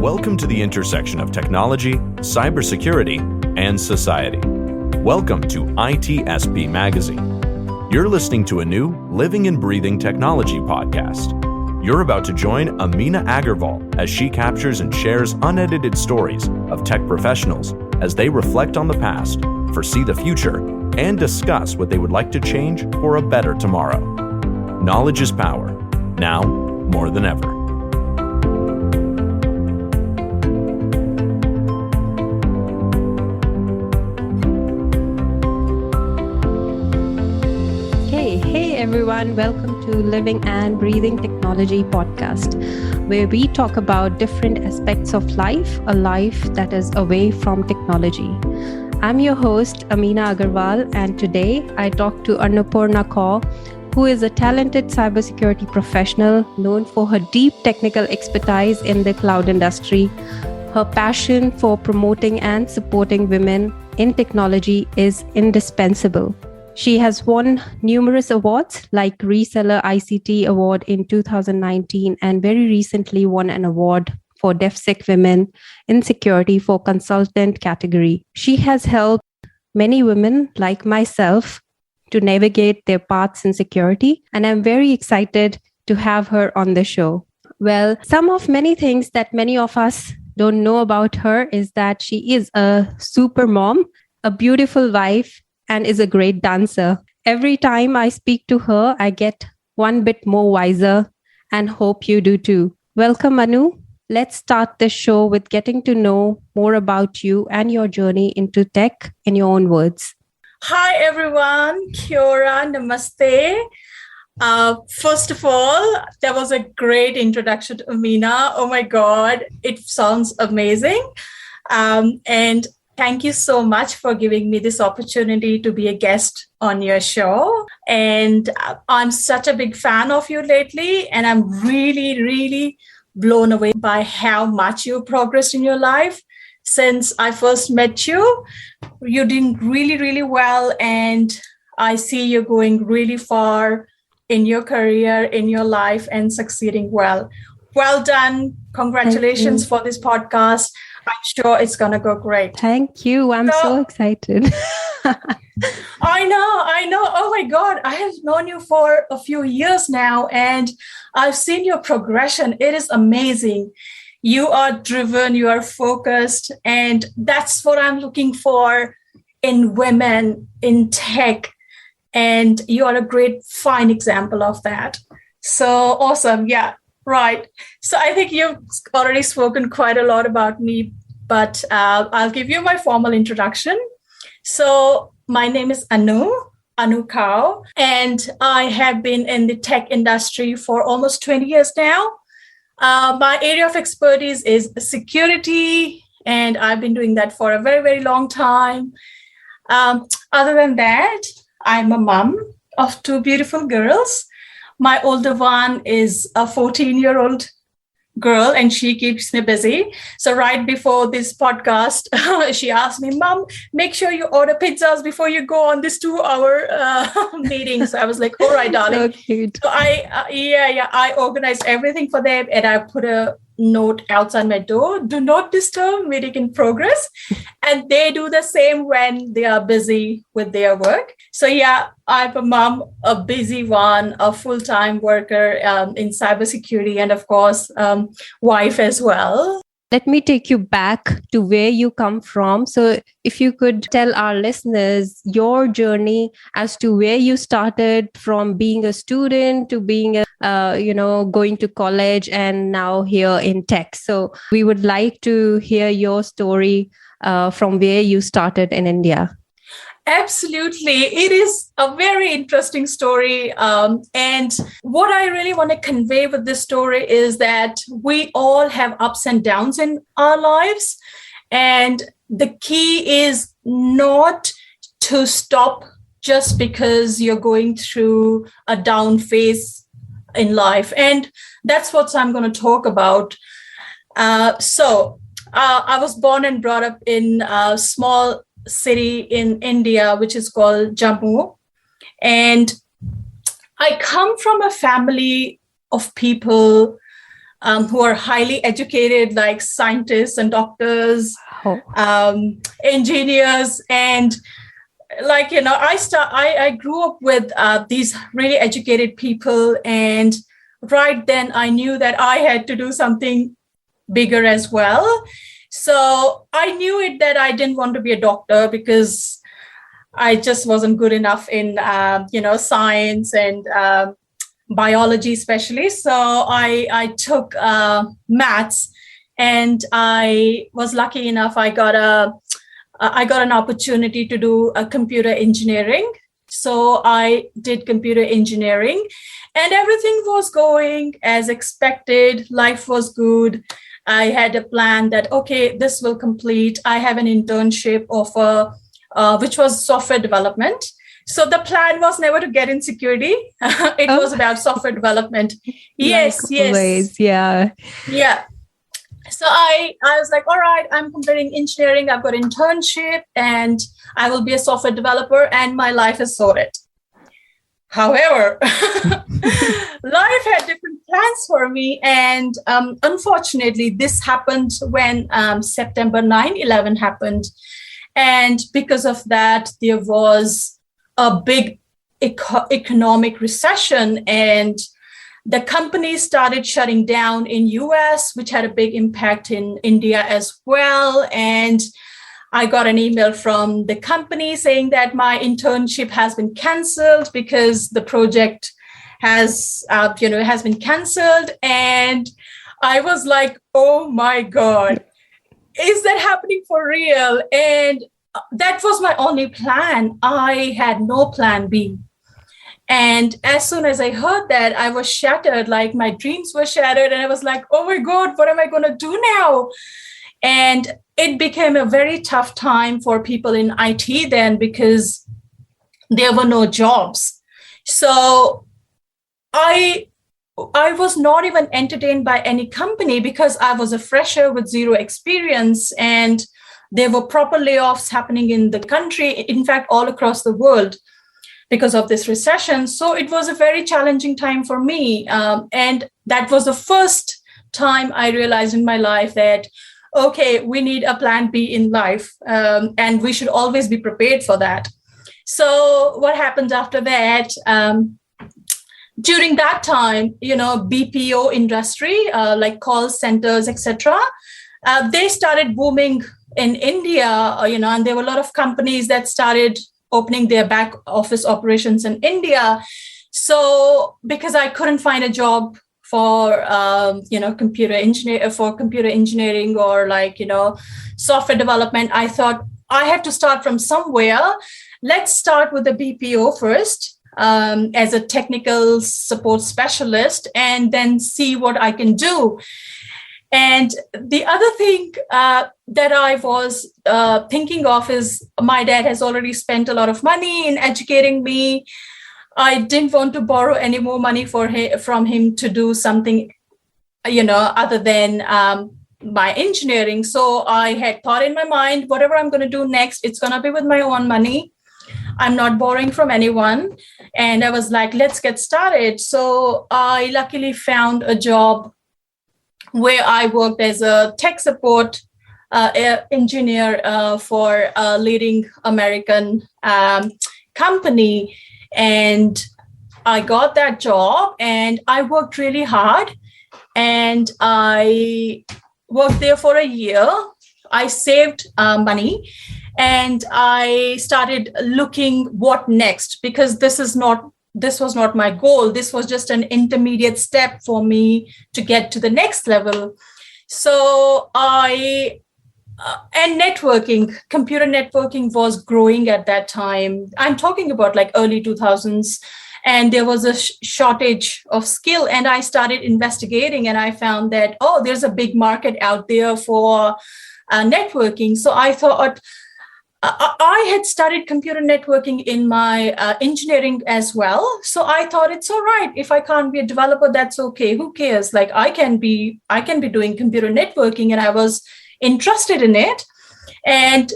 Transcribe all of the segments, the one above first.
Welcome to the intersection of technology, cybersecurity, and society. Welcome to ITSP Magazine. You're listening to a new Living and Breathing Technology podcast. You're about to join Amina Aggarwal as she captures and shares unedited stories of tech professionals as they reflect on the past, foresee the future, and discuss what they would like to change for a better tomorrow. Knowledge is power, now more than ever. Hey everyone, welcome to Living and Breathing Technology podcast, where we talk about different aspects of life, a life that is away from technology. I'm your host, Amina Aggarwal, and today I talk to Anupurna Kaw, who is a talented cybersecurity professional known for her deep technical expertise in the cloud industry. Her passion for promoting and supporting women in technology is indispensable. She has won numerous awards like Reseller ICT Award in 2019 and very recently won an award for DefSec Women in Security for Consultant category. She has helped many women like myself to navigate their paths in security, and I'm very excited to have her on the show. Well, some of many things that many of us don't know about her is that she is a super mom, a beautiful wife, and is a great dancer. Every time I speak to her, I get one bit more wiser and hope you do too. Welcome, Anu. Let's start the show with getting to know more about you and your journey into tech in your own words. Hi, everyone. Kia ora, namaste. First of all, that was a great introduction to Amina. Oh my God, it sounds amazing. And thank you so much for giving me this opportunity to be a guest on your show. And I'm such a big fan of you lately. And I'm really, really blown away by how much you've progressed in your life. Since I first met you, you're doing really, really well. And I see you going really far in your career, in your life, and succeeding well. Well done. Congratulations for this podcast. I'm sure it's going to go great. Thank you. I'm so excited. I know. Oh my God. I have known you for a few years now, and I've seen your progression. It is amazing. You are driven, you are focused, and that's what I'm looking for in women in tech. And you are a great, fine example of that. So awesome. Yeah. Right. So I think you've already spoken quite a lot about me, but I'll give you my formal introduction. So my name is Anu Kaw, and I have been in the tech industry for almost 20 years now. My area of expertise is security, and I've been doing that for a very, very long time. Other than that, I'm a mom of two beautiful girls. My older one is a 14-year-old girl, and she keeps me busy. So right before this podcast, she asked me, Mom, make sure you order pizzas before you go on this 2-hour meeting. So I was like, all right, darling. So cute. So I organized everything for them, and I put a note outside my door, do not disturb, meeting in progress. And they do the same when they are busy with their work. So yeah, I'm a mom, a busy one, a full-time worker in cybersecurity, and of course, wife as well. Let me take you back to where you come from. So if you could tell our listeners your journey as to where you started from being a student to being going to college and now here in tech. So we would like to hear your story from where you started in India. Absolutely. It is a very interesting story. And what I really want to convey with this story is that we all have ups and downs in our lives. And the key is not to stop just because you're going through a down phase in life. And that's what I'm going to talk about. I was born and brought up in a small city in India, which is called Jammu. And I come from a family of people who are highly educated, like scientists and doctors, engineers, and like, I grew up with these really educated people, and right then I knew that I had to do something bigger as well. So I knew it that I didn't want to be a doctor because I just wasn't good enough in science and biology especially. So I took maths, and I was lucky enough. I got an opportunity to do a computer engineering. So I did computer engineering, and everything was going as expected. Life was good. I had a plan that, okay, this will complete. I have an internship offer, which was software development. So the plan was never to get in security. It was about software development. Yes, like yes. Always, yeah. Yeah. So I was like, all right, I'm completing engineering. I've got an internship and I will be a software developer and my life is sorted. However, life had different plans for me. And unfortunately, this happened when September 9/11 happened. And because of that, there was a big economic recession, and the companies started shutting down in US, which had a big impact in India as well. And I got an email from the company saying that my internship has been canceled because the project has been canceled. And I was like, oh my God, is that happening for real? And that was my only plan. I had no plan B. And as soon as I heard that, I was shattered, like my dreams were shattered. And I was like, oh my God, what am I going to do now? And it became a very tough time for people in IT then, because there were no jobs. So I was not even entertained by any company because I was a fresher with zero experience, and there were proper layoffs happening in the country, in fact, all across the world, because of this recession. So it was a very challenging time for me. And that was the first time I realized in my life that, okay, we need a plan B in life, and we should always be prepared for that. So what happened after that? During that time, BPO industry, like call centers, etc., they started booming in India, and there were a lot of companies that started opening their back office operations in India. So because I couldn't find a job for computer engineering or software development, I thought I have to start from somewhere. Let's start with the BPO first, as a technical support specialist, and then see what I can do. And the other thing that I was thinking of is my dad has already spent a lot of money in educating me. I didn't want to borrow any more money from him to do something, other than my engineering. So I had thought in my mind, whatever I'm going to do next, it's going to be with my own money. I'm not borrowing from anyone. And I was like, let's get started. So I luckily found a job where I worked as a tech support engineer for a leading American company. And I got that job and I worked really hard. And I worked there for a year. I saved money and I started looking what next, because this was not my goal. This was just an intermediate step for me to get to the next level. So and computer networking was growing at that time. I'm talking about like early 2000s, and there was a shortage of skill. And I started investigating and I found that, there's a big market out there for networking. So I thought, I had studied computer networking in my engineering as well. So I thought it's all right. If I can't be a developer, that's okay. Who cares? Like I can be doing computer networking, and I was interested in it. And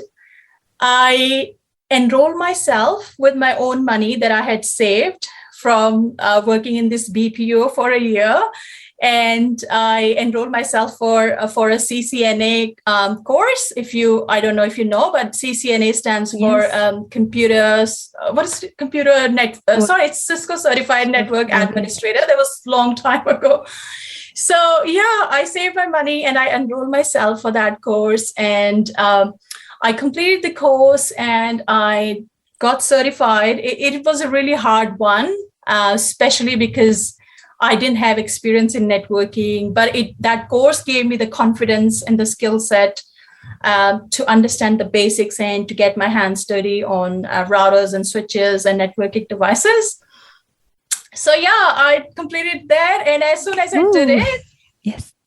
I enrolled myself with my own money that I had saved from working in this BPO for a year. And I enrolled myself for a CCNA course. I don't know if you know, but CCNA stands for computers. What is it? Computer net? It's Cisco Certified Network Administrator. That was a long time ago. So I saved my money and I enrolled myself for that course, and I completed the course and I got certified. It was a really hard one, especially because I didn't have experience in networking, but that course gave me the confidence and the skill set to understand the basics and to get my hands dirty on routers and switches and networking devices. So I completed that, and as soon as I did it,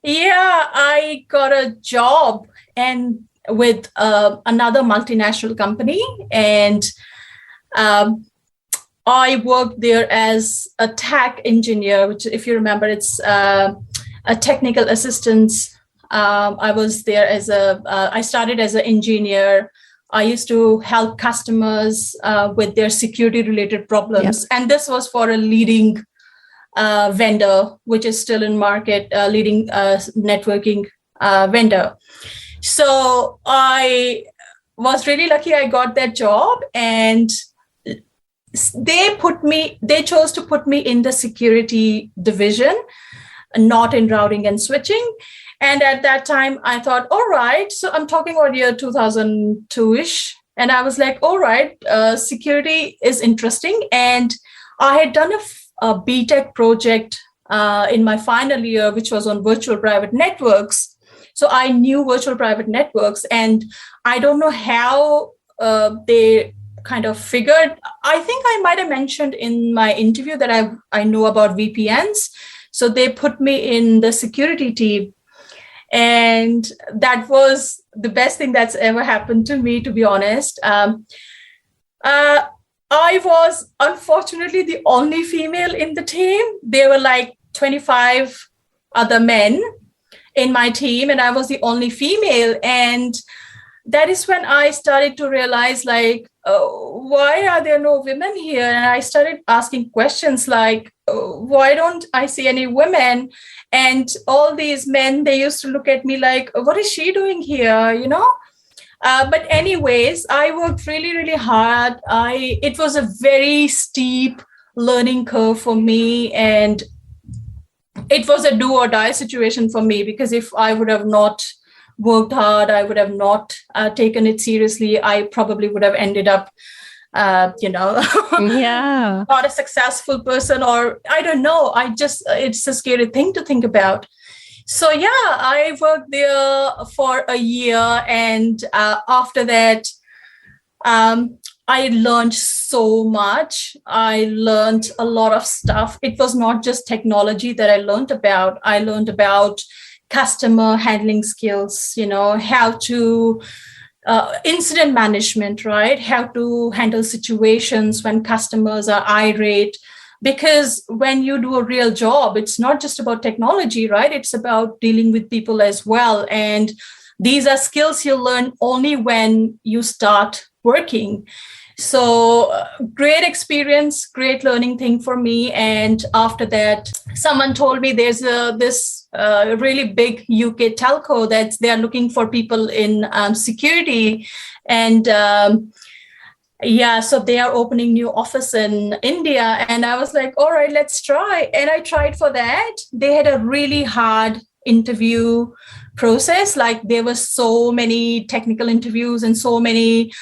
I got a job and with another multinational company, and I worked there as a tech engineer, which, if you remember, it's a technical assistant. I was there I started as an engineer. I used to help customers with their security-related problems. And this was for a leading vendor, which is still in market, leading networking vendor. So I was really lucky I got that job, and they chose to put me in the security division, not in routing and switching. And at that time I thought, all right, so I'm talking about year 2002-ish. And I was like, all right, security is interesting. And I had done a BTech project in my final year, which was on virtual private networks. So I knew virtual private networks, and I don't know how they kind of figured. I think I might have mentioned in my interview that I know about VPNs. So they put me in the security team. And that was the best thing that's ever happened to me, to be honest. I was unfortunately the only female in the team. There were like 25 other men in my team, and I was the only female. And that is when I started to realize, like, why are there no women here? And I started asking questions like, why don't I see any women? And all these men, they used to look at me like, what is she doing here? But anyways, I worked really, really hard. It was a very steep learning curve for me. And it was a do or die situation for me, because if I would have not worked hard, I would have not taken it seriously, I probably would have ended up, not a successful person, or I don't know. It's a scary thing to think about. So I worked there for a year, and after that, I learned so much. I learned a lot of stuff. It was not just technology that I learned about. I learned about customer handling skills, how to incident management, right? How to handle situations when customers are irate. Because when you do a real job, it's not just about technology, right? It's about dealing with people as well. And these are skills you learn only when you start working. So great experience, great learning thing for me. And after that, someone told me there's this really big UK telco that they're looking for people in security. And so they are opening new office in India. And I was like, all right, let's try. And I tried for that. They had a really hard interview process. Like, there were so many technical interviews and so many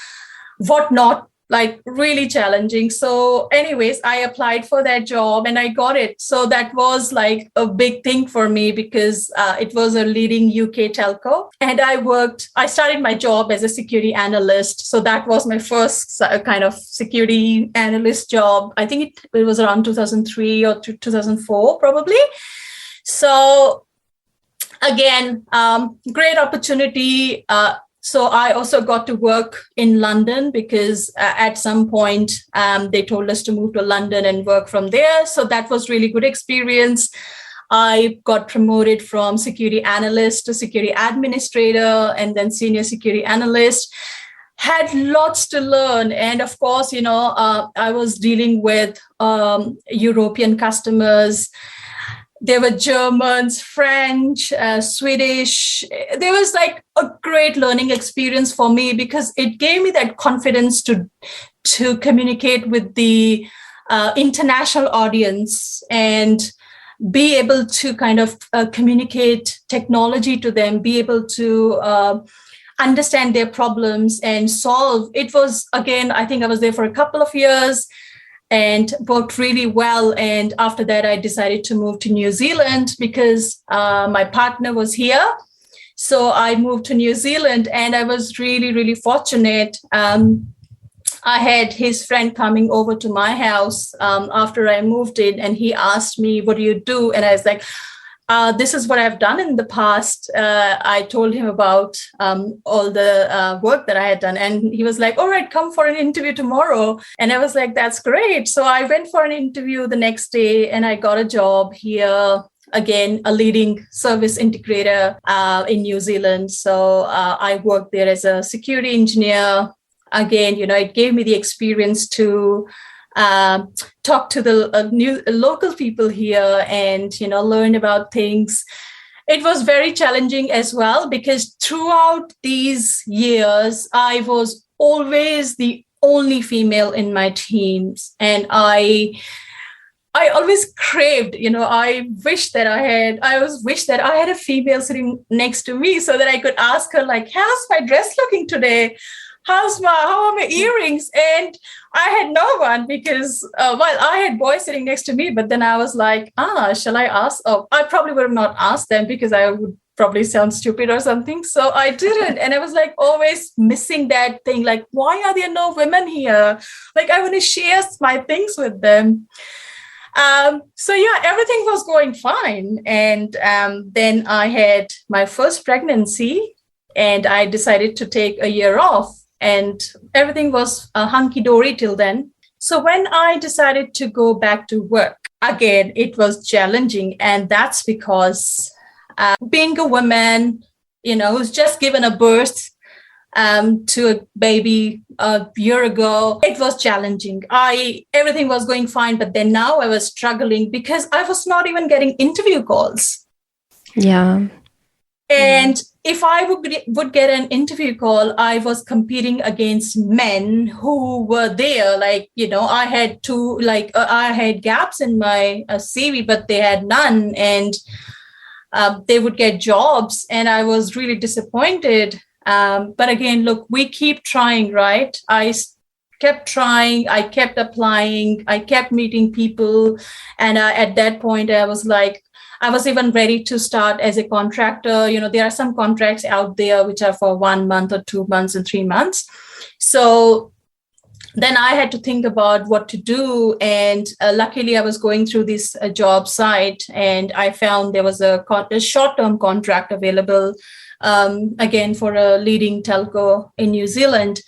whatnot, like really challenging. So anyways, I applied for that job and I got it. So that was like a big thing for me, because it was a leading UK telco. And I started my job as a security analyst. So that was my first kind of security analyst job. I think it was around 2003 or 2004, probably. So again, great opportunity. So I also got to work in London, because at some point they told us to move to London and work from there. So that was really good experience. I got promoted from security analyst to security administrator, and then senior security analyst. Had lots to learn. And of course, I was dealing with European customers. there were Germans, French, Swedish. There was like a great learning experience for me because it gave me that confidence to communicate with the international audience and be able to kind of communicate technology to them, be able to understand their problems and solve. It was, again, I think I was there for a couple of years and worked really well. And after that, I decided to move to New Zealand because my partner was here. So I moved to New Zealand and I was really, really fortunate. I had his friend coming over to my house after I moved in, and he asked me, what do you do? And I was like, this is what I've done in the past. I told him about all the work that I had done. And he was like, all right, come for an interview tomorrow. And I was like, that's great. So I went for an interview the next day and I got a job here. Again, a leading service integrator in New Zealand. So I worked there as a security engineer. Again, it gave me the experience to talk to the new local people here and, learn about things. It was very challenging as well because throughout these years, I was always the only female in my teams. And I always craved, I wish that I had a female sitting next to me so that I could ask her, like, how's my dress looking today? How are my earrings? And I had no one because, I had boys sitting next to me, but then I was like, shall I ask? Oh, I probably would have not asked them because I would probably sound stupid or something. So I didn't. And I was like always missing that thing. Like, why are there no women here? Like, I want to share my things with them. So everything was going fine. And then I had my first pregnancy and I decided to take a year off. And everything was hunky-dory till then. So when I decided to go back to work, again, it was challenging. And that's because being a woman, who's just given a birth to a baby a year ago, it was challenging. Everything was going fine. But then now I was struggling because I was not even getting interview calls. Yeah. And if I would get an interview call, I was competing against men who were there. Like, I had gaps in my CV, but they had none. And they would get jobs. And I was really disappointed. But again, look, we keep trying, right? I kept trying. I kept applying. I kept meeting people. And at that point, I was like, I was even ready to start as a contractor. There are some contracts out there which are for 1 month or 2 months and 3 months. So then I had to think about what to do. And luckily, I was going through this job site and I found there was a short-term contract available, again, for a leading telco in New Zealand.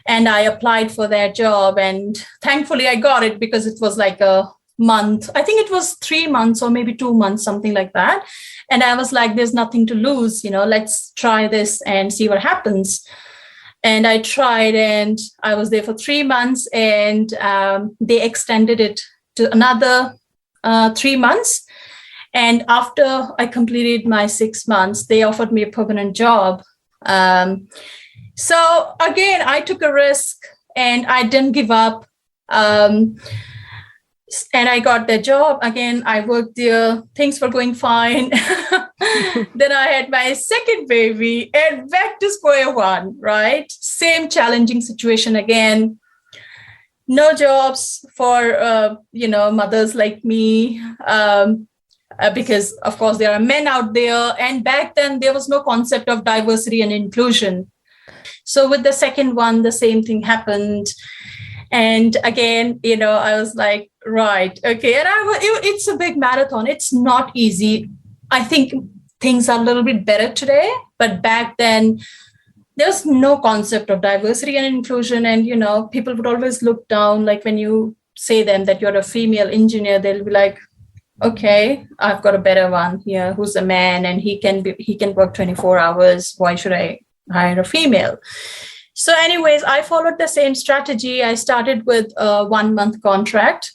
And I applied for that job. And thankfully, I got it because it was like a month. I think it was 3 months or maybe 2 months, something like that. And I was like, there's nothing to lose, let's try this and see what happens. And I tried and I was there for 3 months and they extended it to another 3 months. And after I completed my 6 months, they offered me a permanent job. So again, I took a risk and I didn't give up. And I got that job. Again, I worked there. Things were going fine. Then I had my second baby and back to square one, right? Same challenging situation again. No jobs for, mothers like me. Because, of course, there are men out there. And back then, there was no concept of diversity and inclusion. So with the second one, the same thing happened. And again, I was like, right, okay. And it's a big marathon. It's not easy. I think things are a little bit better today. But back then, there's no concept of diversity and inclusion. And, people would always look down. Like when you say them that you're a female engineer, they'll be like, okay, I've got a better one here who's a man and he can work 24 hours. Why should I hire a female? So anyways, I followed the same strategy. I started with a 1 month contract.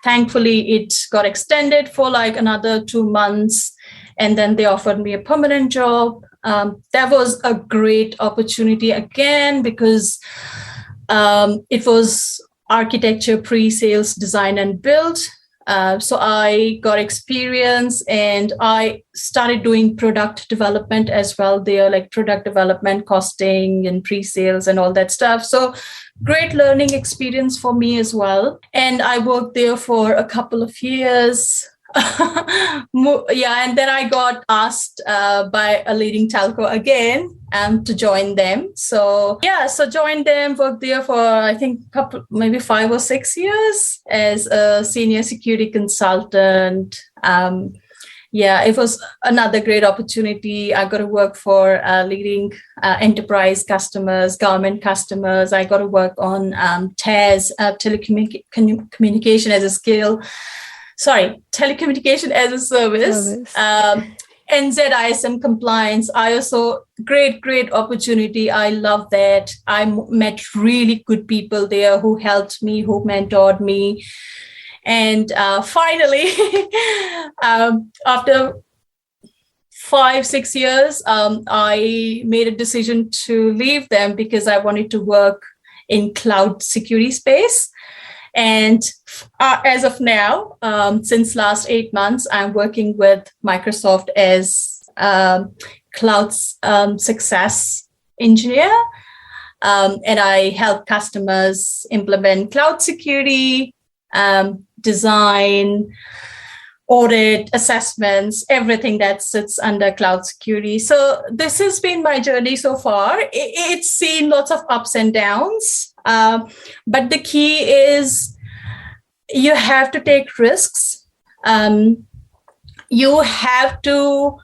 thankfully, it got extended for like another 2 months. And then they offered me a permanent job. That was a great opportunity again, because it was architecture, pre-sales, design, and build. So I got experience, and I started doing product development as well there, like product development, costing, and pre-sales and all that stuff. So great learning experience for me as well. And I worked there for a couple of years. Yeah, and then I got asked by a leading telco again to join them. So yeah, so joined them, worked there for I think maybe 5 or 6 years as a senior security consultant. Yeah, it was another great opportunity. I got to work for leading enterprise customers, government customers. I got to work on TAS, telecommunication as a skill. Telecommunication as a service. NZISM compliance, ISO, great opportunity. I love that. I met really good people there who helped me, who mentored me. And finally, after 5-6 years, I made a decision to leave them because I wanted to work in cloud security space. And as of now, since last 8 months, I'm working with Microsoft as cloud success engineer. And I help customers implement cloud security, design, audit, assessments, everything that sits under cloud security. So this has been my journey so far. It's seen lots of ups and downs. But the key is you have to take risks. You have to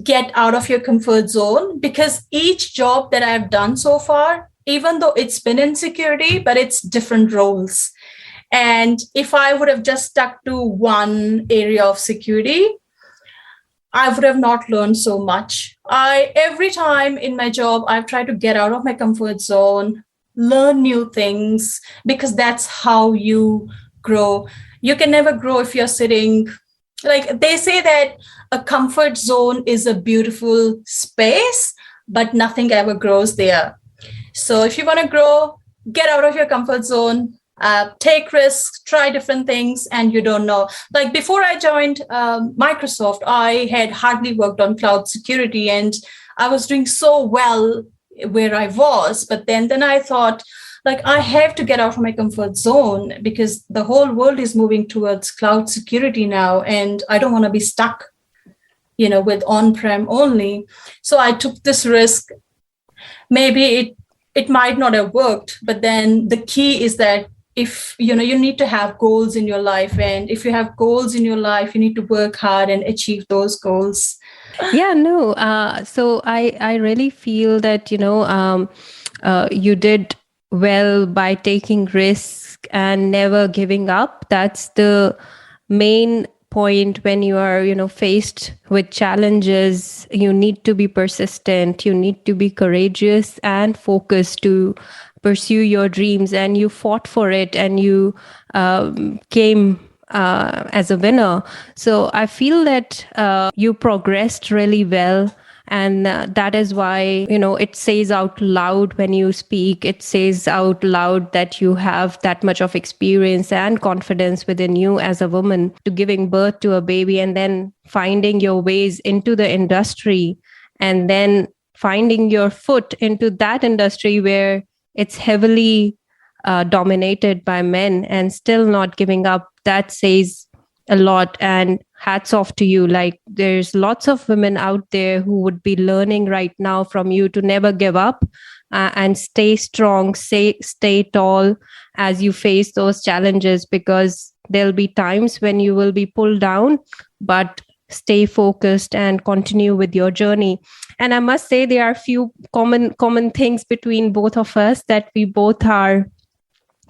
get out of your comfort zone, because each job that I've done so far, even though it's been in security, but it's different roles. And if I would have just stuck to one area of security, I would have not learned so much. Every time in my job, I've tried to get out of my comfort zone, learn new things, because that's how you grow. You can never grow if you're sitting, like they say that a comfort zone is a beautiful space, but nothing ever grows there. So if you want to grow, get out of your comfort zone, take risks, try different things, and you don't know. Like before I joined Microsoft, I had hardly worked on cloud security, and I was doing so well where I was. But then I thought, like, I have to get out of my comfort zone, because the whole world is moving towards cloud security now, and I don't want to be stuck, with on-prem only. So I took this risk. Maybe it might not have worked, but then the key is that if you need to have goals in your life, and if you have goals in your life, you need to work hard and achieve those goals. So I really feel that you did well by taking risks and never giving up. That's the main point when you are faced with challenges. You need to be persistent, you need to be courageous and focused to pursue your dreams, and you fought for it, and you came as a winner. So I feel that you progressed really well, and that is why it says out loud when you speak. It says out loud that you have that much of experience and confidence within you as a woman, to giving birth to a baby and then finding your ways into the industry, and then finding your foot into that industry where it's heavily dominated by men, and still not giving up. That says a lot, and hats off to you. Like, there's lots of women out there who would be learning right now from you to never give up and stay strong, stay tall as you face those challenges, because there'll be times when you will be pulled down, but stay focused and continue with your journey. And I must say, there are a few common things between both of us, that we both are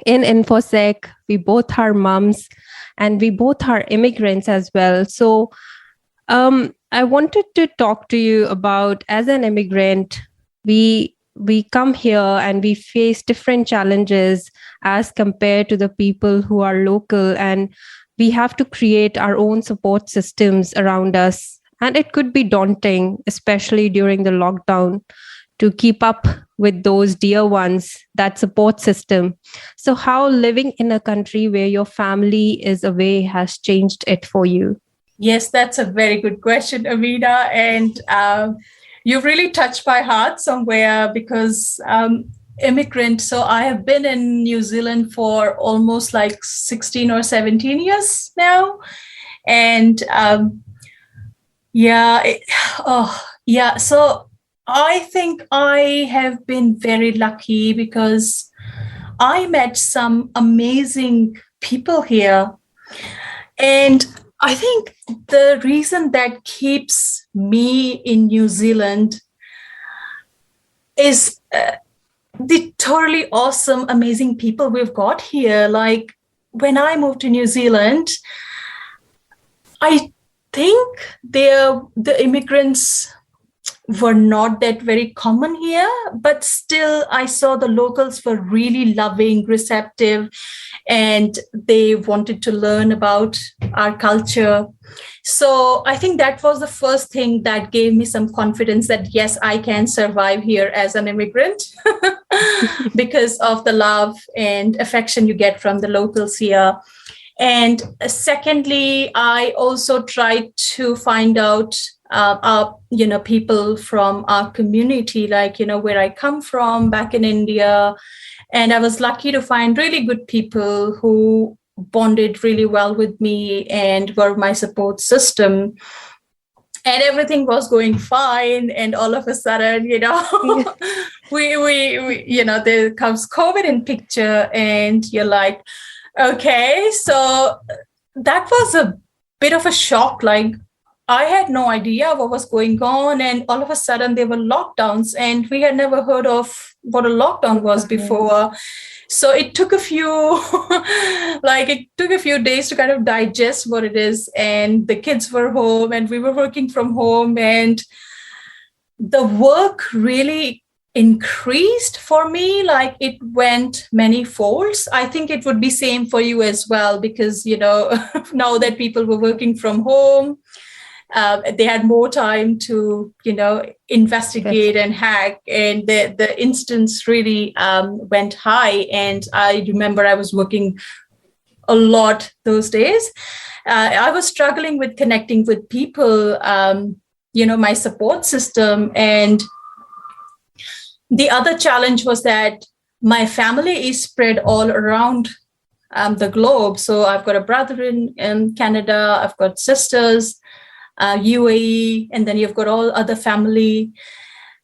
in InfoSec, we both are moms, and we both are immigrants as well. So I wanted to talk to you about, as an immigrant, we we come here and we face different challenges as compared to the people who are local, and we have to create our own support systems around us. And it could be daunting, especially during the lockdown, to keep up with those dear ones, that support system. So how living in a country where your family is away has changed it for you? Yes, that's a very good question, Amina. And you've really touched my heart somewhere because immigrant. So I have been in New Zealand for almost like 16 or 17 years now. And so I think I have been very lucky because I met some amazing people here. And I think the reason that keeps me in New Zealand is the totally awesome, amazing people we've got here. Like when I moved to New Zealand, I think the immigrants were not that very common here, but still I saw the locals were really loving, receptive, and they wanted to learn about our culture. So I think that was the first thing that gave me some confidence that, yes, I can survive here as an immigrant because of the love and affection you get from the locals here. And secondly, I also tried to find out people from our community, like, where I come from back in India. And I was lucky to find really good people who bonded really well with me and were my support system. And everything was going fine. And all of a sudden, we there comes COVID in picture, and you're like, okay, so that was a bit of a shock. Like, I had no idea what was going on. And all of a sudden there were lockdowns, and we had never heard of what a lockdown was before. So it took a few days to kind of digest what it is. And the kids were home and we were working from home, and the work really increased for me. Like, it went many folds. I think it would be same for you as well, because, now that people were working from home, they had more time to, investigate and hack, and the instance really went high. And I remember I was working a lot those days. I was struggling with connecting with people, my support system. And the other challenge was that my family is spread all around the globe. So I've got a brother in Canada, I've got sisters, UAE, and then you've got all other family.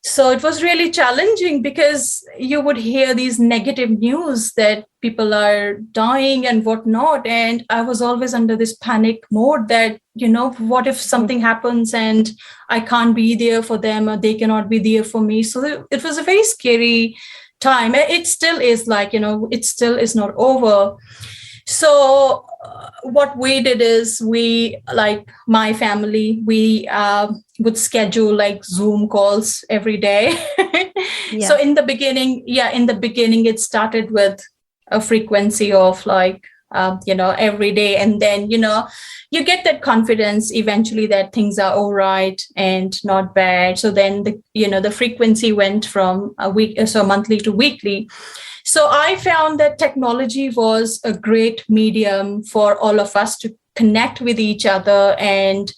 So it was really challenging because you would hear these negative news that people are dying and whatnot. And I was always under this panic mode that, what if something happens and I can't be there for them, or they cannot be there for me. So it was a very scary time. It still is, like, it still is not over. So what we did is my family, we would schedule like Zoom calls every day. Yeah. So in the beginning, it started with a frequency of every day. And then, you get that confidence eventually that things are all right and not bad. So then the frequency went from monthly to weekly. So I found that technology was a great medium for all of us to connect with each other and,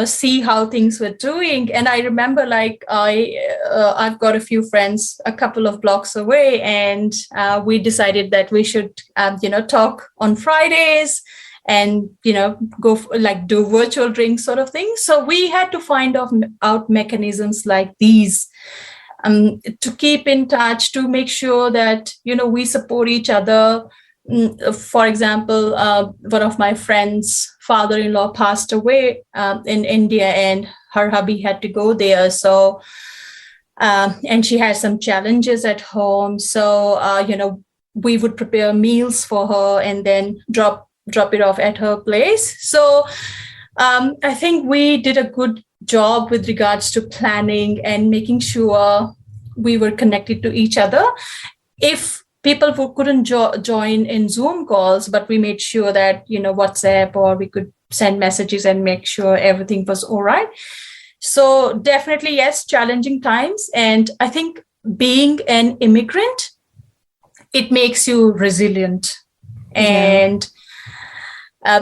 see how things were doing. And I remember, I've got a few friends a couple of blocks away, and we decided that we should, talk on Fridays and, do virtual drinks sort of thing. So we had to find out mechanisms like these to keep in touch, to make sure that, we support each other. For example, one of my friends' father-in-law passed away in India, and her hubby had to go there. So, and she had some challenges at home. So, we would prepare meals for her and then drop it off at her place. So, I think we did a good job with regards to planning and making sure, we were connected to each other. If people who couldn't join in Zoom calls, but we made sure that, WhatsApp, or we could send messages and make sure everything was all right. So definitely, yes, challenging times. And I think being an immigrant, it makes you resilient. And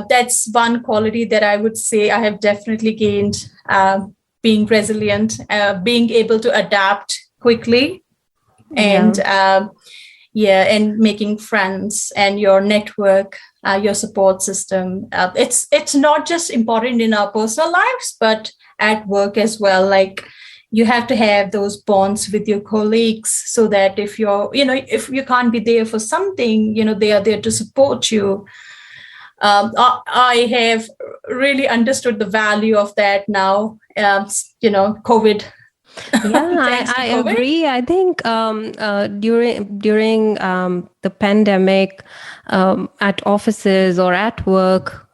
that's one quality that I would say I have definitely gained, being resilient, being able to adapt quickly, and and making friends and your network, your support system. It's not just important in our personal lives, but at work as well. Like, you have to have those bonds with your colleagues, so that if if you can't be there for something, they are there to support you. I have really understood the value of that now. COVID. Yeah, I agree. I think during the pandemic, at offices or at work,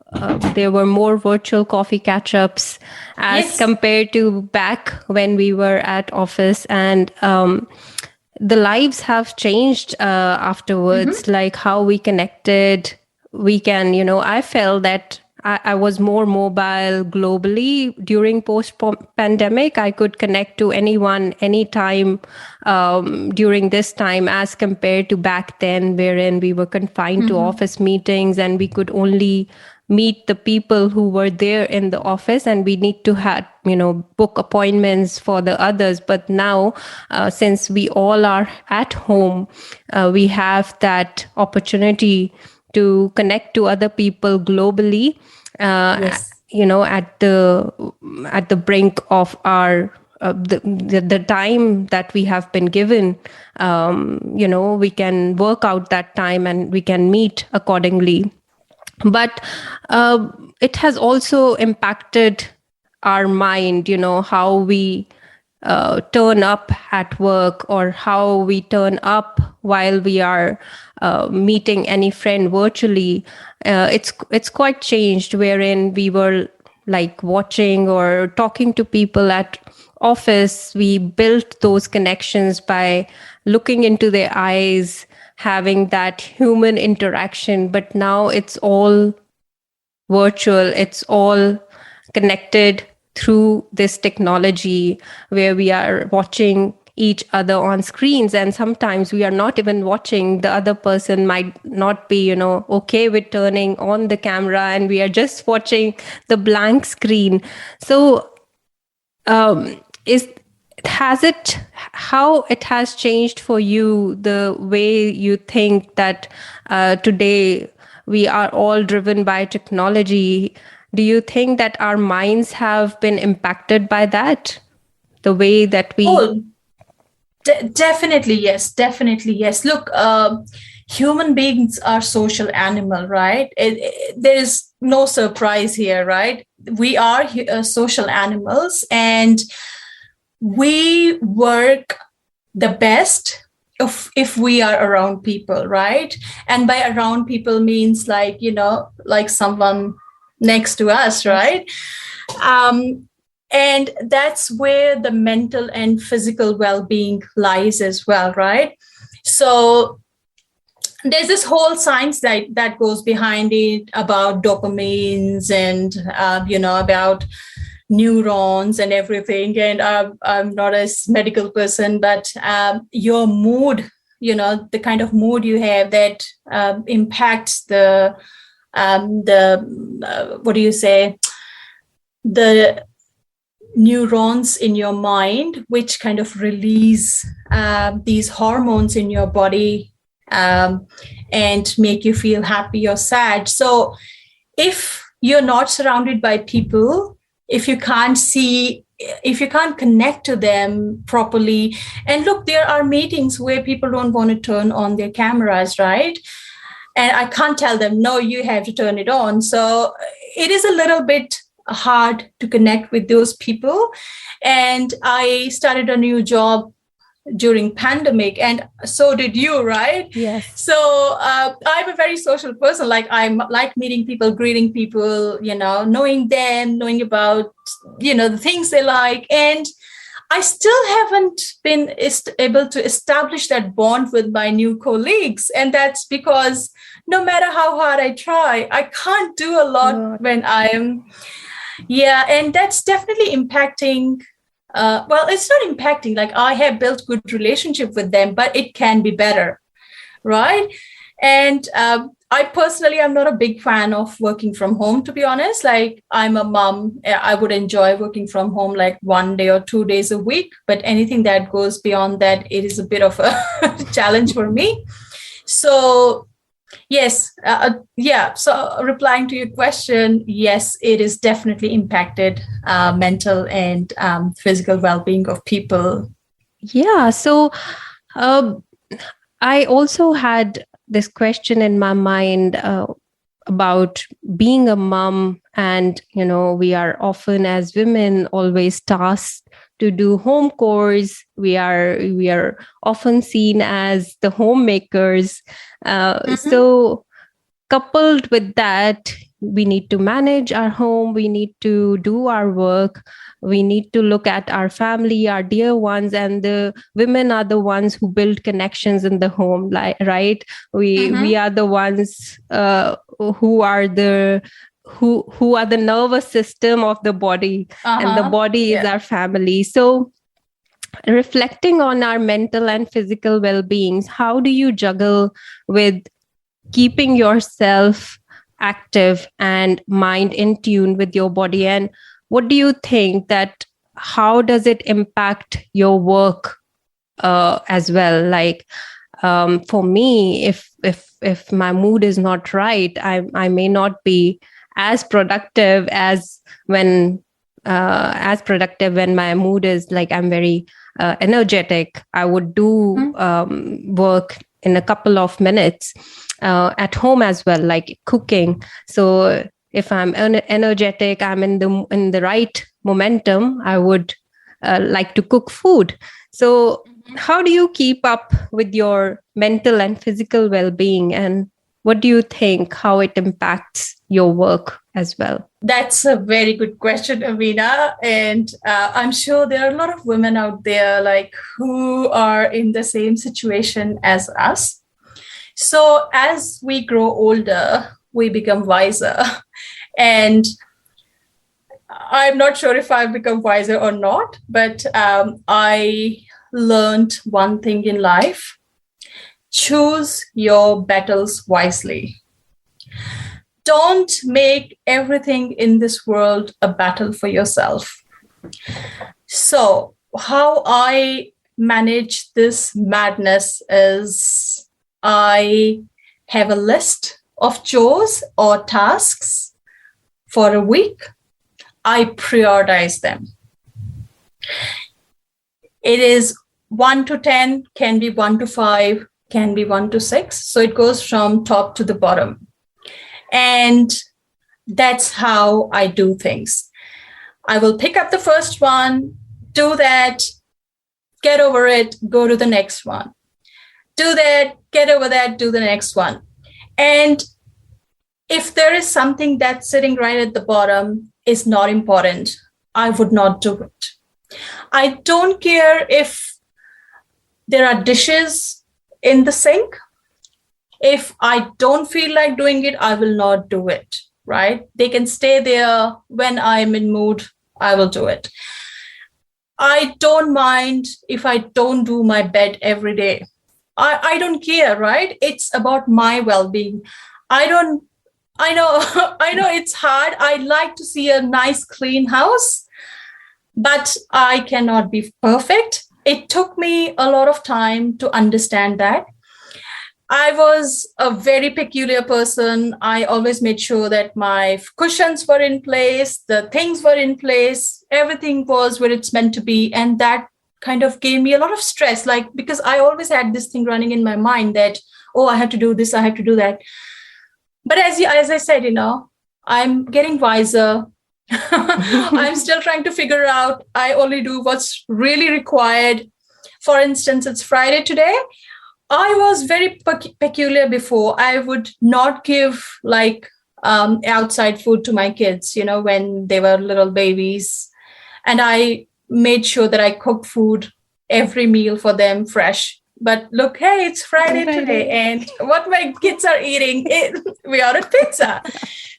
there were more virtual coffee catch-ups as compared to back when we were at office. And the lives have changed afterwards, like how we connected. We can, I felt that I was more mobile globally during post-pandemic. I could connect to anyone, anytime during this time, as compared to back then, wherein we were confined to office meetings and we could only meet the people who were there in the office, and we need to have, book appointments for the others. But now, since we all are at home, we have that opportunity to connect to other people globally, at the brink of our the time that we have been given. We can work out that time and we can meet accordingly. But it has also impacted our mind, how we turn up at work, or how we turn up while we are meeting any friend virtually. It's quite changed, wherein we were like watching or talking to people at office. We built those connections by looking into their eyes, having that human interaction. But now it's all virtual. It's all connected through this technology, where we are watching each other on screens, and sometimes we are not even watching. The other person might not be okay with turning on the camera, and we are just watching the blank screen. So how it has changed for you, the way you think that today we are all driven by technology? Do you think that our minds have been impacted by that? The way that we... Definitely, yes. Definitely, yes. Look, human beings are social animal, right? There is no surprise here, right? We are social animals, and we work the best if we are around people, right? And by around people means like someone next to us, right? And that's where the mental and physical well-being lies as well, right? So there's this whole science that goes behind it about dopamines and, about neurons and everything. And I'm not a medical person, but your mood, the kind of mood you have that impacts the neurons in your mind, which kind of release these hormones in your body and make you feel happy or sad. So if you're not surrounded by people, if you can't connect to them properly, and look, there are meetings where people don't want to turn on their cameras, right? And I can't tell them, no, you have to turn it on. So it is a little bit hard to connect with those people. And I started a new job during pandemic, and so did you, right? Yes. So I'm a very social person. Like, I like meeting people, greeting people, knowing them, knowing about, the things they like. And I still haven't been able to establish that bond with my new colleagues. And that's because no matter how hard I try, I can't do a lot when I am. Yeah, and that's definitely impacting. Well, it's not impacting. Like, I have built good relationship with them, but it can be better, right? And I personally am not a big fan of working from home, to be honest. Like, I'm a mom. I would enjoy working from home like 1 day or 2 days a week. But anything that goes beyond that, it is a bit of a challenge for me. So, yes. Yeah. So, replying to your question, yes, it is definitely impacted mental and physical well-being of people. Yeah. So, I also had this question in my mind about being a mom, and we are often as women always tasked to do home chores. We are often seen as the homemakers. So coupled with that, we need to manage our home, we need to do our work, we need to look at our family, our dear ones, and the women are the ones who build connections in the home, right? We are the ones who are the nervous system of the body, and the body is our family. So reflecting on our mental and physical well-beings, how do you juggle with keeping yourself active and mind in tune with your body? And what do you think that how does it impact your work as well? Like, for me, if my mood is not right, I may not be as productive when my mood is like, I'm very energetic. I would do work in a couple of minutes at home as well, like cooking. So if I'm energetic, I'm in the right momentum, I would like to cook food. So how do you keep up with your mental and physical well-being, and what do you think, how it impacts your work as well? That's a very good question, Amina. And I'm sure there are a lot of women out there like who are in the same situation as us. So as we grow older, we become wiser. And I'm not sure if I've become wiser or not, but I learned one thing in life: choose your battles wisely. Don't make everything in this world a battle for yourself. So how I manage this madness is I have a list of chores or tasks for a week. I prioritize them. It is 1 to 10, can be 1 to 5, can be 1 to 6. So it goes from top to the bottom. And that's how I do things. I will pick up the first one, do that, get over it, go to the next one. Do that, get over that, do the next one. And if there is something that's sitting right at the bottom, is not important, I would not do it. I don't care if there are dishes in the sink. If I don't feel like doing it, I will not do it, right? They can stay there. When I'm in mood, I will do it. I don't mind if I don't do my bed every day. I don't care, right? It's about my well-being. I know it's hard. I like to see a nice, clean house, but I cannot be perfect. It took me a lot of time to understand that. I was a very peculiar person. I always made sure that my cushions were in place, the things were in place, everything was where it's meant to be. And that kind of gave me a lot of stress, like, because I always had this thing running in my mind that, oh, I have to do this, I have to do that. But as I said, I'm getting wiser. I'm still trying to figure out, I only do what's really required. For instance, it's Friday today. I was very peculiar before. I would not give outside food to my kids, when they were little babies. And I made sure that I cooked food every meal for them fresh. But look, hey, it's Friday today, and what my kids are eating, we ordered pizza.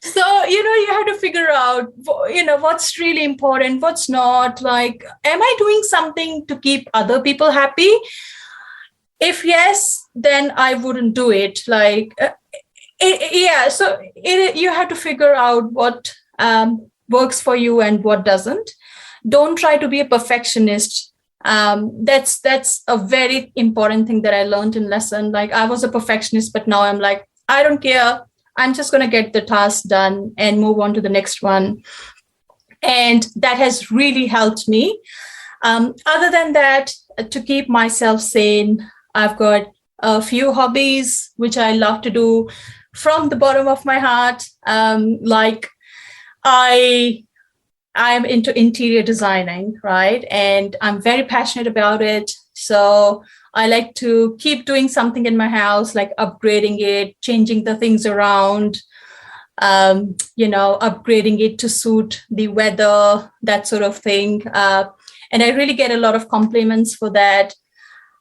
So, you have to figure out, what's really important, what's not. Like, am I doing something to keep other people happy? If yes, then I wouldn't do it. Like, you have to figure out what works for you and what doesn't. Don't try to be a perfectionist. That's a very important thing that I learned in lesson. Like, I was a perfectionist, but now I'm like, I don't care. I'm just going to get the task done and move on to the next one. And that has really helped me. Other than that, to keep myself sane, I've got a few hobbies, which I love to do from the bottom of my heart. Like, I'm into interior designing, right? And I'm very passionate about it. So I like to keep doing something in my house, like upgrading it, changing the things around, upgrading it to suit the weather, that sort of thing. And I really get a lot of compliments for that.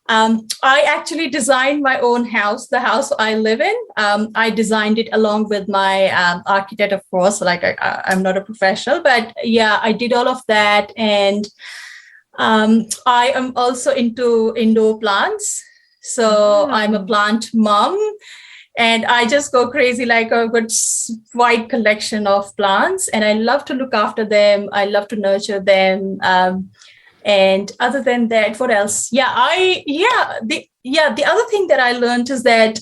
I actually designed my own house, the house I live in. I designed it along with my architect, of course. Like, I'm not a professional, but yeah, I did all of that. And I am also into indoor plants. So I'm a plant mom, and I just go crazy. Like, I've got wide collection of plants, and I love to look after them. I love to nurture them. And other than that, what else? The other thing that I learned is that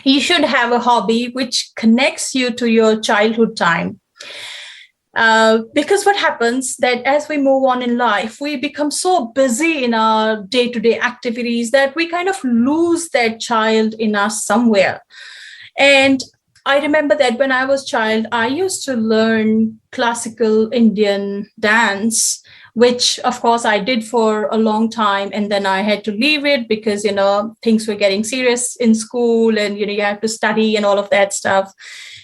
you should have a hobby which connects you to your childhood time. Because what happens that as we move on in life, we become so busy in our day-to-day activities that we kind of lose that child in us somewhere. And I remember that when I was a child, I used to learn classical Indian dance, which of course I did for a long time. And then I had to leave it because, things were getting serious in school and, you have to study and all of that stuff.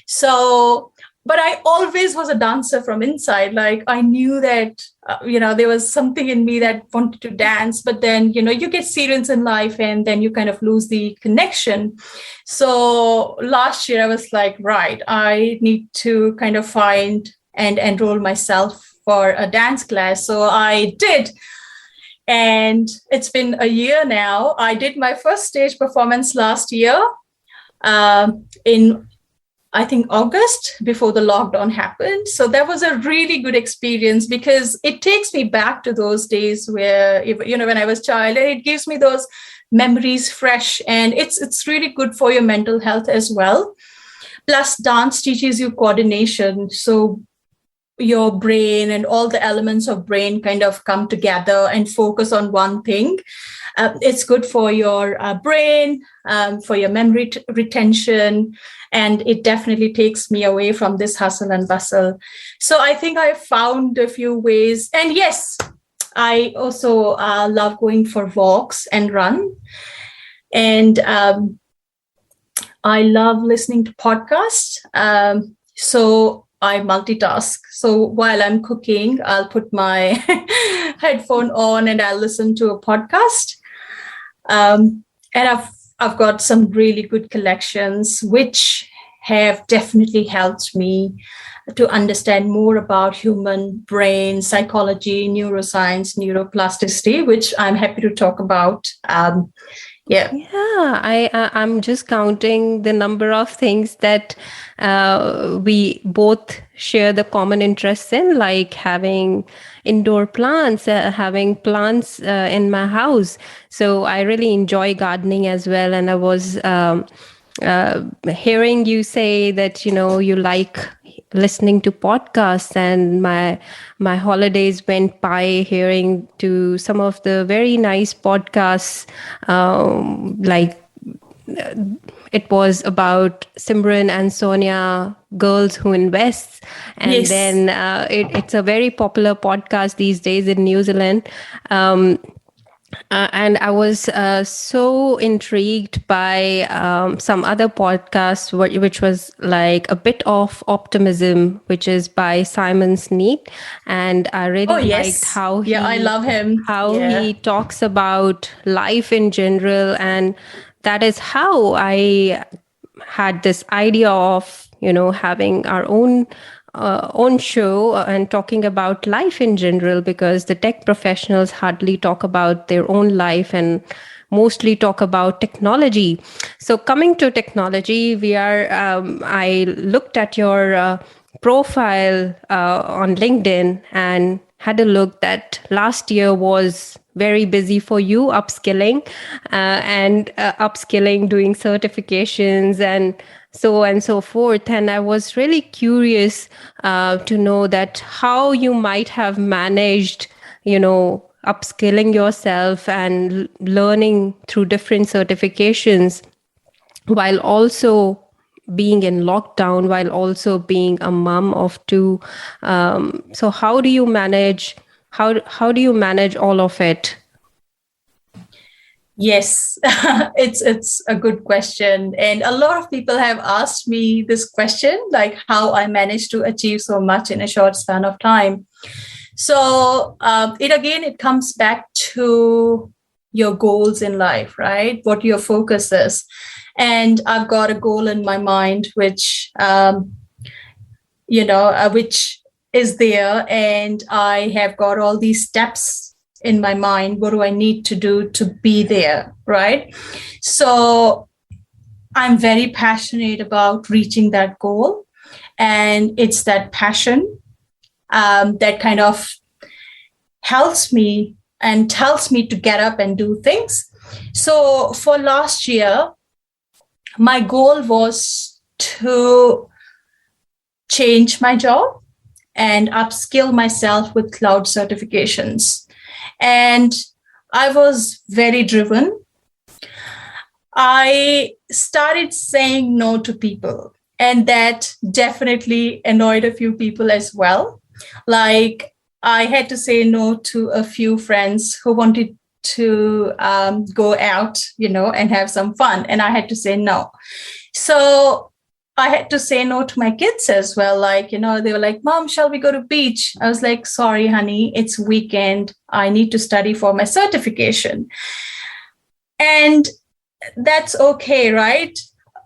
So, but I always was a dancer from inside. Like, I knew that, there was something in me that wanted to dance, but then, you get serious in life and then you kind of lose the connection. So last year I was like, right, I need to kind of find and enroll myself for a dance class. So I did. And it's been a year now. I did my first stage performance last year in, I think, August, before the lockdown happened. So that was a really good experience because it takes me back to those days where, when I was a child, and it gives me those memories fresh. And it's really good for your mental health as well. Plus, dance teaches you coordination. So your brain and all the elements of brain kind of come together and focus on one thing. It's good for your brain, for your memory retention, and it definitely takes me away from this hustle and bustle. So I think I found a few ways. And yes, I also love going for walks and run. And I love listening to podcasts. So I multitask. So while I'm cooking, I'll put my headphone on and I'll listen to a podcast. And I've got some really good collections, which have definitely helped me to understand more about human brain, psychology, neuroscience, neuroplasticity, which I'm happy to talk about. I'm just counting the number of things that we both share the common interests in, like having indoor plants, having plants in my house. So I really enjoy gardening as well. And I was hearing you say that, you like listening to podcasts, and my holidays went by hearing to some of the very nice podcasts, like it was about Simran and Sonia, Girls Who Invest. And yes. Then it's a very popular podcast these days in New Zealand. And I was so intrigued by some other podcast, which was like a bit of optimism, which is by Simon Sneak, and I Oh, really liked yes. Yeah, I love him. how Yeah. he talks about life in general, and that is how I had this idea of having our own show and talking about life in general, because the tech professionals hardly talk about their own life and mostly talk about technology. So coming to technology, I looked at your profile on LinkedIn and had a look that last year was very busy for you, and upskilling, doing certifications and so forth. And I was really curious to know that how you might have managed, upskilling yourself and learning through different certifications while also being in lockdown, while also being a mom of two. So how do you manage? How do you manage all of it? Yes, it's a good question. And a lot of people have asked me this question, like how I managed to achieve so much in a short span of time. So it comes back to your goals in life, right? What your focus is. And I've got a goal in my mind, which which is there, and I have got all these steps in my mind. What do I need to do to be there, right? So I'm very passionate about reaching that goal, and it's that passion that kind of helps me and tells me to get up and do things. So for last year, my goal was to change my job and upskill myself with cloud certifications. And I was very driven. I started saying no to people, and that definitely annoyed a few people as well. Like, I had to say no to a few friends who wanted to go out, and have some fun, and I had to say no. So I had to say no to my kids as well. Like, they were like, "Mom, shall we go to beach?" I was like, "Sorry, honey, it's weekend. I need to study for my certification." And that's okay, right?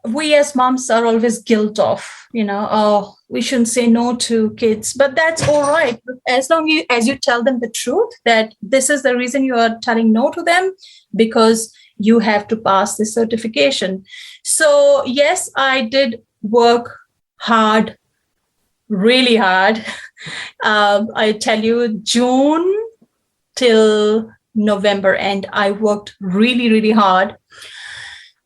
We as moms are always guilt of, oh, we shouldn't say no to kids, but that's all right. As long as you tell them the truth, that this is the reason you are telling no to them, because you have to pass this certification. So yes, I did work hard, really hard. I tell you, June till November, and I worked really, really hard.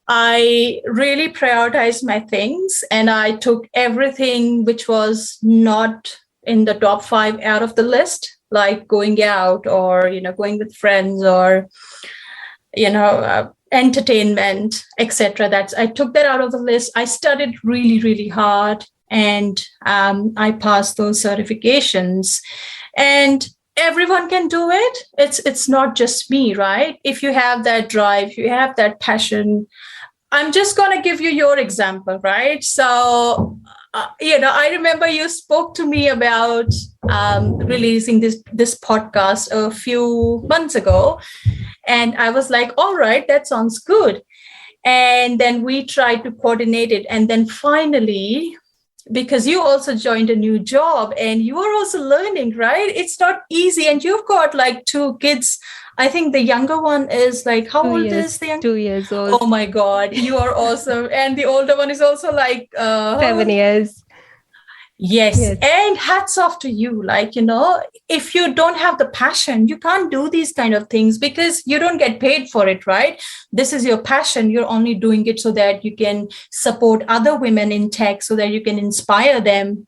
I really prioritized my things, and I took everything which was not in the top 5 out of the list, like going out or, going with friends or, entertainment, etc. I took that out of the list. I studied really, really hard, and I passed those certifications. And everyone can do it. It's not just me, right? If you have that drive, if you have that passion. I'm just going to give you your example, right? So, I remember you spoke to me about releasing this podcast a few months ago. And I was like, all right, that sounds good. And then we tried to coordinate it. And then finally, because you also joined a new job and you are also learning, right? It's not easy. And you've got like 2 kids. I think the younger one is like, how old is the young? 2 years old. Oh my God, you are awesome. And the older one is also like 7 years. Yes. And hats off to you. Like, if you don't have the passion, you can't do these kind of things because you don't get paid for it, right? This is your passion. You're only doing it so that you can support other women in tech, so that you can inspire them,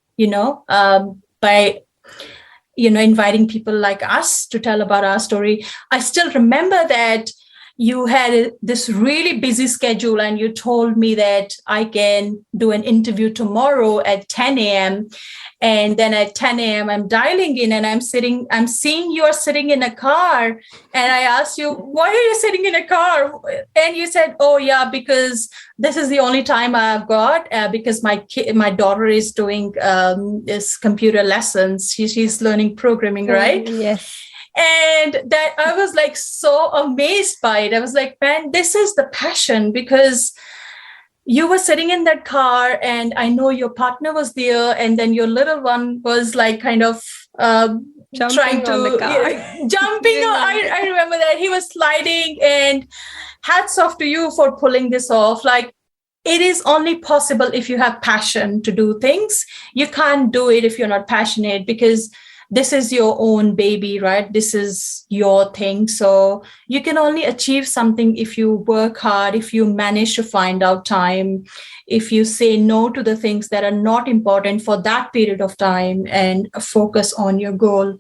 by, inviting people like us to tell about our story. I still remember that you had this really busy schedule and you told me that I can do an interview tomorrow at 10 a.m. And then at 10 a.m. I'm dialing in and I'm seeing you are sitting in a car. And I asked you, why are you sitting in a car? And you said, oh yeah, because this is the only time I've got, because my daughter is doing this computer lessons. She's learning programming, right? Yes. And that I was like so amazed by it. I was like, man, this is the passion, because you were sitting in that car and I know your partner was there, and then your little one was like kind of trying to on the car. jumping. I remember that he was sliding, and hats off to you for pulling this off. Like, it is only possible if you have passion to do things. You can't do it if you're not passionate, because this is your own baby, right? This is your thing. So you can only achieve something if you work hard, if you manage to find out time, if you say no to the things that are not important for that period of time and focus on your goal.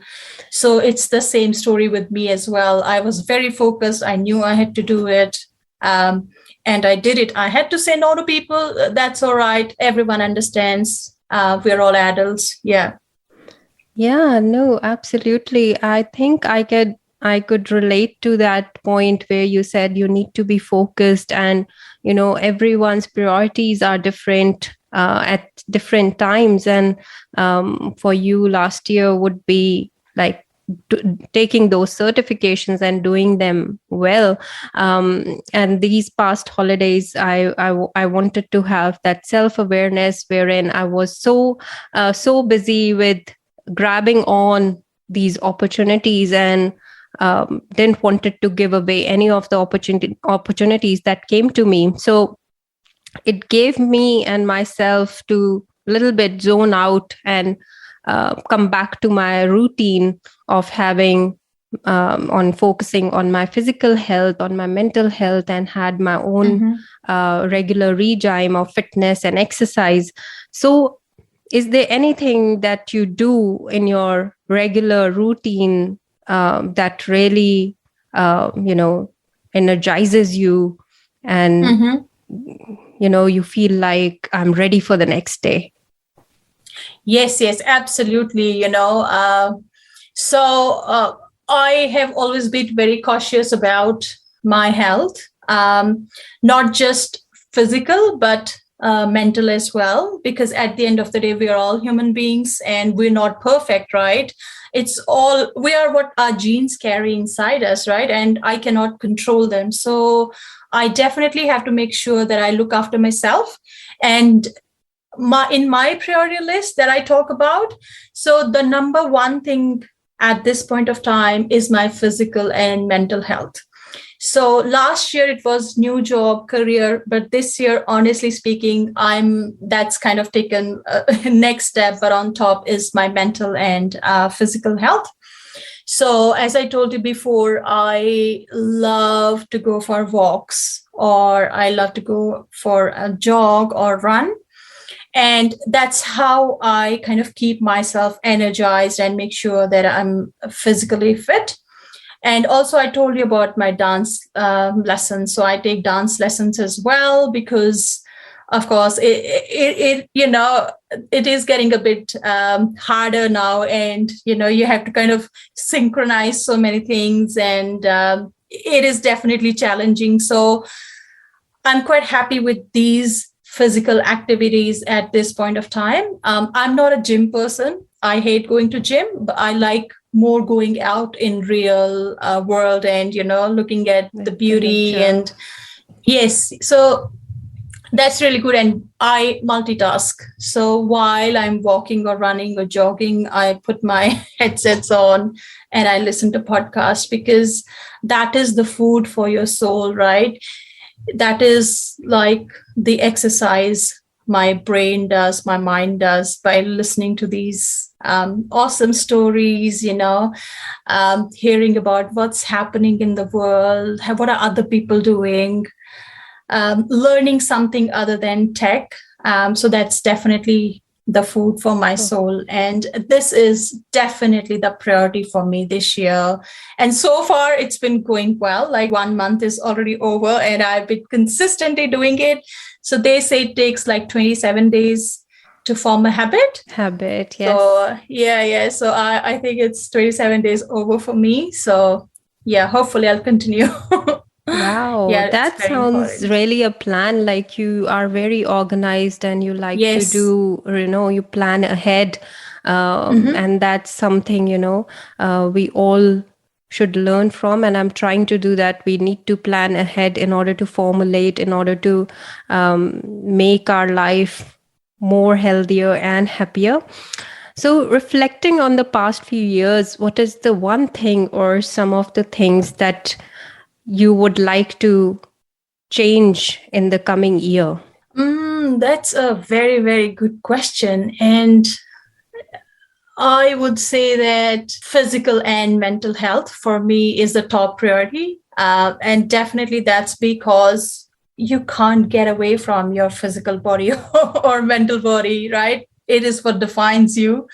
So it's the same story with me as well. I was very focused. I knew I had to do it. And I did it. I had to say no to people. That's all right. Everyone understands. We're all adults. Yeah. Yeah, no, absolutely. I think I could relate to that point where you said you need to be focused, and everyone's priorities are different at different times. And for you, last year would be like taking those certifications and doing them well. And these past holidays, I wanted to have that self-awareness wherein I was so busy with grabbing on these opportunities and didn't wanted to give away any of the opportunities that came to me. So it gave me and myself to a little bit zone out and come back to my routine of having on focusing on my physical health, on my mental health, and had my own regular regime of fitness and exercise. So is there anything that you do in your regular routine that really, energizes you and, you feel like I'm ready for the next day? Yes, absolutely. So I have always been very cautious about my health, not just physical, but mental as well, because at the end of the day, we are all human beings and we're not perfect, right? We are what our genes carry inside us, right? And I cannot control them. So I definitely have to make sure that I look after myself. And in my priority list that I talk about, so the number one thing at this point of time is my physical and mental health. So last year it was new job, career, but this year, honestly speaking, that's kind of taken next step, but on top is my mental and physical health. So as I told you before, I love to go for walks, or I love to go for a jog or run. And that's how I kind of keep myself energized and make sure that I'm physically fit. And also, I told you about my dance lessons. So I take dance lessons as well, because, of course, it is getting a bit harder now. And, you have to kind of synchronize so many things. And it is definitely challenging. So I'm quite happy with these physical activities at this point of time. I'm not a gym person. I hate going to gym, but I like more going out in real world and, looking at the beauty. And yes, so that's really good. And I multitask. So while I'm walking or running or jogging, I put my headsets on and I listen to podcasts, because that is the food for your soul, right? That is like the exercise my brain does, my mind does, by listening to these awesome stories, hearing about what's happening in the world, what are other people doing, learning something other than tech. So that's definitely the food for my soul. And this is definitely the priority for me this year. And so far, it's been going well. Like 1 month is already over and I've been consistently doing it. So they say it takes like 27 days to form a habit. Yes. So yeah. So I think it's 27 days over for me. So yeah, hopefully I'll continue. Wow, that sounds really a plan. Like you are very organized and you like to do, you plan ahead. And that's something, we all should learn from. And I'm trying to do that. We need to plan ahead in order to formulate, in order to make our life more healthier and happier. So reflecting on the past few years, what is the one thing or some of the things that you would like to change in the coming year? That's a very, very good question. And I would say that physical and mental health for me is the top priority. And definitely that's because you can't get away from your physical body or mental body, right? It is what defines you.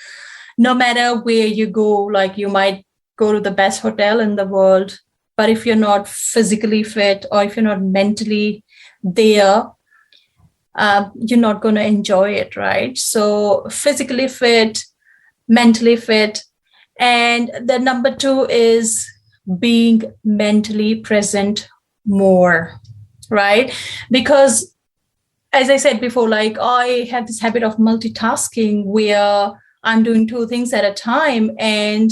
No matter where you go, like you might go to the best hotel in the world, but if you're not physically fit or if you're not mentally there, you're not going to enjoy it, right? So physically fit, mentally fit. And the number 2 is being mentally present more, right? Because as I said before, like I have this habit of multitasking where I'm doing 2 things at a time and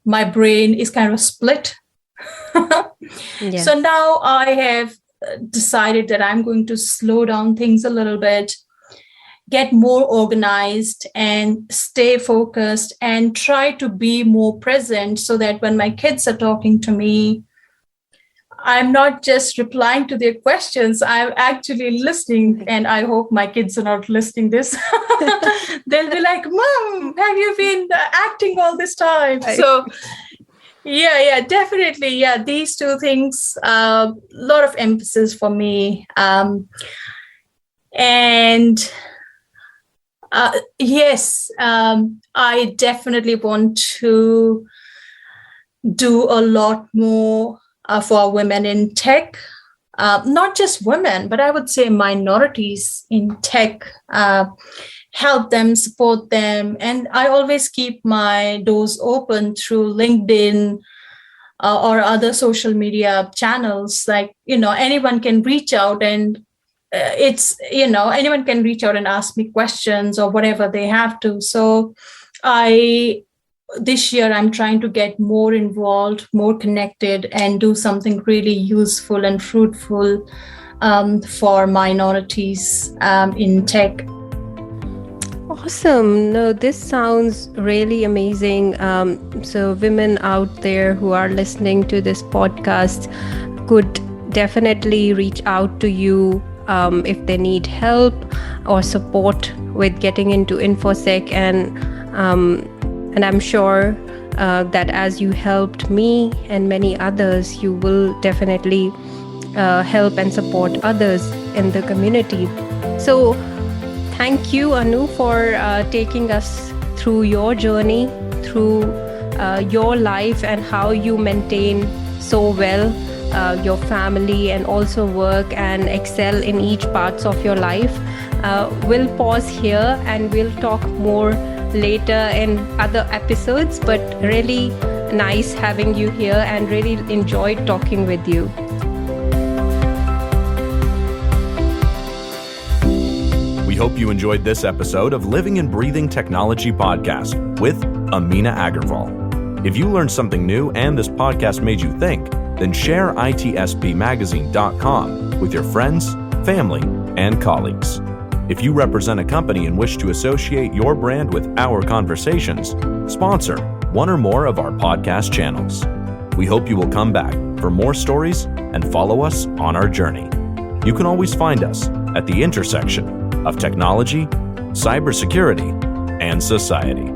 my brain is kind of split. Yes. So now I have decided that I'm going to slow down things a little bit, get more organized and stay focused and try to be more present so that when my kids are talking to me, I'm not just replying to their questions, I'm actually listening. And I hope my kids are not listening this. They'll be like, Mom, have you been acting all this time? So yeah, definitely. Yeah, these 2 things, a lot of emphasis for me. Yes, I definitely want to do a lot more for women in tech. Not just women, but I would say minorities in tech. Help them, support them. And I always keep my doors open through LinkedIn or other social media channels. Like, anyone can reach out and anyone can reach out and ask me questions or whatever they have to. So this year, I'm trying to get more involved, more connected, and do something really useful and fruitful for minorities in tech. Awesome. No, this sounds really amazing. So women out there who are listening to this podcast could definitely reach out to you if they need help or support with getting into InfoSec. And I'm sure that as you helped me and many others, you will definitely help and support others in the community. So thank you, Anu, for taking us through your journey, through your life and how you maintain so well your family and also work and excel in each parts of your life. We'll pause here and we'll talk more later in other episodes, but really nice having you here and really enjoyed talking with you. We hope you enjoyed this episode of Living and Breathing Technology Podcast with Amina Aggarwal. If you learned something new and this podcast made you think, then share itspmagazine.com with your friends, family, and colleagues. If you represent a company and wish to associate your brand with our conversations, sponsor one or more of our podcast channels. We hope you will come back for more stories and follow us on our journey. You can always find us at the intersection of technology, cybersecurity, and society.